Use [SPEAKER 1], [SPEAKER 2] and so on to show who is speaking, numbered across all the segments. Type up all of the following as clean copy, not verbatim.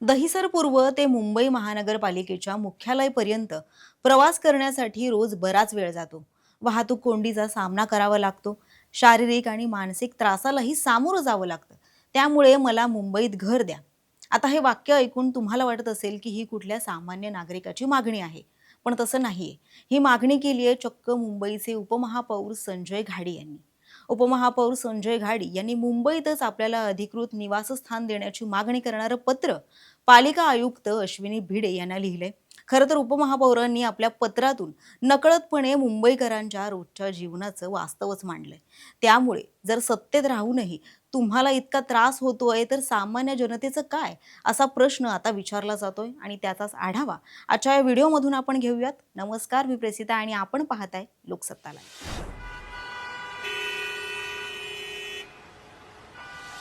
[SPEAKER 1] दहिसर पूर्व ते मुंबई महानगरपालिकेच्या मुख्यालयापर्यंत प्रवास करण्यासाठी रोज बराच वेळ जातो. वाहतूक कोंडीचा सामना करावा लागतो. शारीरिक आणि मानसिक त्रासालाही सामोरं जावं लागतं. त्यामुळे मला मुंबईत घर द्या. आता हे वाक्य ऐकून तुम्हाला वाटत असेल की ही कुठल्या सामान्य नागरिकाची मागणी आहे. पण तसं नाहीये. ही मागणी केली आहे चक्क मुंबईचे उपमहापौर संजय घाडी यांनी. उपमहापौर संजय घाडी यांनी मुंबईतच आपल्याला अधिकृत निवासस्थान देण्याची मागणी करणारं पत्र पालिका आयुक्त अश्विनी भिडे यांना लिहिलंय. खरं तर उपमहापौरांनी आपल्या पत्रातून नकळतपणे मुंबईकरांच्या रोजच्या जीवनाचं वास्तवच मांडलंय. त्यामुळे जर सत्तेत राहूनही तुम्हाला इतका त्रास होतोय तर सामान्य जनतेचं काय, असा प्रश्न आता विचारला जातोय आणि त्याचाच आढावा आजच्या या व्हिडिओमधून आपण घेऊयात. नमस्कार, मी प्रेसिता आणि आपण पाहताय लोकसत्ता लाईव्ह.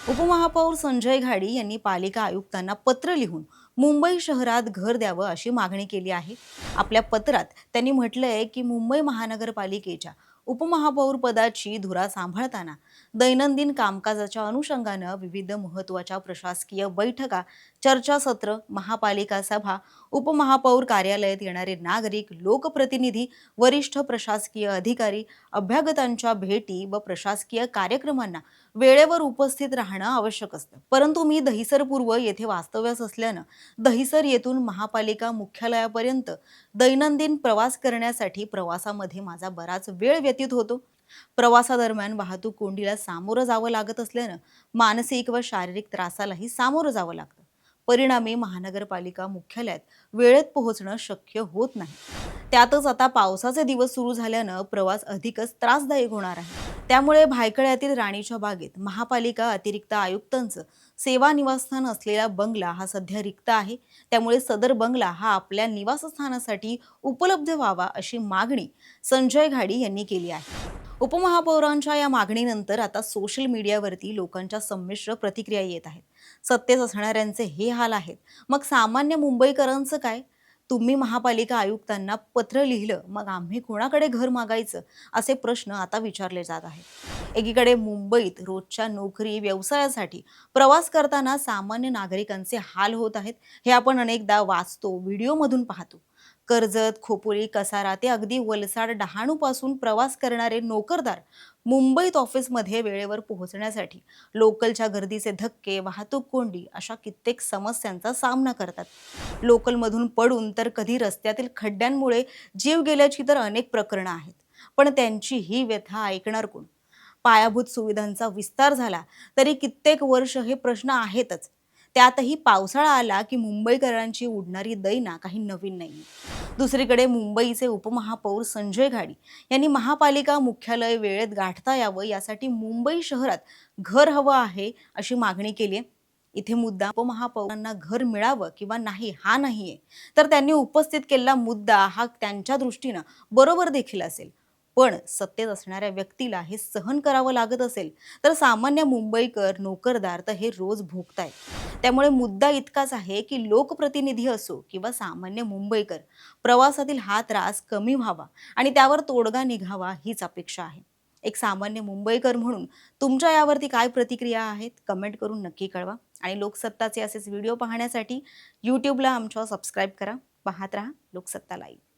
[SPEAKER 1] उपमहापौर संजय घाडी यांनी पालिका आयुक्तांना पत्र लिहून मुंबई शहरात घर द्यावं अशी मागणी केली आहे. आपल्या पत्रात त्यांनी म्हटलंय की मुंबई महानगरपालिकेच्या उपमहापौर पदाची धुरा सांभाळताना दैनंदिन कामकाजाच्या अनुषंगानं विविध महत्त्वाच्या प्रशासकीय बैठका, चर्चासत्र, महापालिका सभा, उपमहापौर कार्यालयात येणारे नागरिक, लोकप्रतिनिधी, वरिष्ठ प्रशासकीय अधिकारी, अभ्यागतांच्या भेटी व प्रशासकीय कार्यक्रमांना वेळेवर उपस्थित राहणं आवश्यक असतं. परंतु मी दहिसर पूर्व येथे वास्तव्यास असल्यानं दहिसर येथून महापालिका मुख्यालयापर्यंत दैनंदिन प्रवास करण्यासाठी प्रवासामध्ये माझा बराच वेळ व्यतीत होतो. प्रवासादरम्यान वाहतूक कोंडीला सामोरं जावं लागत असल्यानं मानसिक व शारीरिक त्रासालाही सामोरं जावं लागतं. परिणामी महानगरपालिका मुख्यालयात वेळेत पोहोचणं शक्य होत नाही. त्यातच आता पावसाचे दिवस सुरू झाल्यानं प्रवास अधिकच त्रासदायक होणार आहे. त्यामुळे भायखळ्यातील राणीच्या बागेत महापालिका अतिरिक्त आयुक्तांचं सेवा निवासस्थान असलेला बंगला हा सध्या रिक्त आहे. त्यामुळे सदर बंगला हा आपल्या निवासस्थानासाठी उपलब्ध व्हावा अशी मागणी संजय घाडी यांनी केली आहे. उपमहापौरांच्या या मागणीनंतर आता सोशल मीडियावरती लोकांच्या संमिश्र प्रतिक्रिया येत आहेत. सत्तेत असणाऱ्यांचे हे हाल आहेत, मग सामान्य मुंबईकरांचं काय? तुम्ही महापालिका आयुक्तांना पत्र लिहिलं, मग आम्ही कोणाकडे घर मागायचं, असे प्रश्न आता विचारले जात आहेत. एकीकडे मुंबईत रोजच्या नोकरी व्यवसायासाठी प्रवास करताना सामान्य नागरिकांचे हाल होत आहेत. हे आपण अनेकदा वाचतो, व्हिडिओमधून पाहतो. कर्जत, खोपोली, कसारा ते अगदी वलसाड, डहाणूपासून प्रवास करणारे नोकरदार मुंबईत ऑफिसमध्ये वेळेवर पोहोचण्यासाठी लोकलच्या गर्दीचे धक्के, वाहतूक कोंडी अशा कित्येक समस्यांचा सामना करतात. लोकलमधून पडून तर कधी रस्त्यातील खड्ड्यांमुळे जीव गेल्याची तर अनेक प्रकरणं आहेत. पण त्यांची ही व्यथा ऐकणार कोण? पायाभूत सुविधांचा विस्तार झाला तरी कित्येक वर्ष हे प्रश्न आहेतच. त्यातही पावसाळा आला की मुंबईकरांची उडणारी दैना काही नवीन नाही. दुसरीकडे मुंबईचे उपमहापौर संजय घाडी यांनी महापालिका मुख्यालय वेळेत गाठता यावं यासाठी मुंबई शहरात घर हवं आहे अशी मागणी केली आहे. इथे मुद्दा उपमहापौरांना घर मिळावं किंवा नाही हा नाहीये, तर त्यांनी उपस्थित केलेला मुद्दा हा त्यांच्या दृष्टीनं बरोबर देखील असेल. पण सत्तेत असणाऱ्या व्यक्तीला हे सहन करावं लागत असेल तर सामान्य मुंबईकर, नोकरदार तर हे रोज भोगतायत. त्यामुळे मुद्दा इतकाच आहे की लोकप्रतिनिधी असो किंवा सामान्य मुंबईकर, प्रवासातील हा त्रास कमी व्हावा आणि त्यावर तोडगा निघावा हीच अपेक्षा आहे. एक सामान्य मुंबईकर म्हणून तुमच्या यावरती काय प्रतिक्रिया आहेत, कमेंट करून नक्की कळवा. आणि लोकसत्ताचे असेच व्हिडिओ पाहण्यासाठी यूट्यूबला आमच्या सबस्क्राईब करा. पाहत रहा लोकसत्ता लाईव्ह.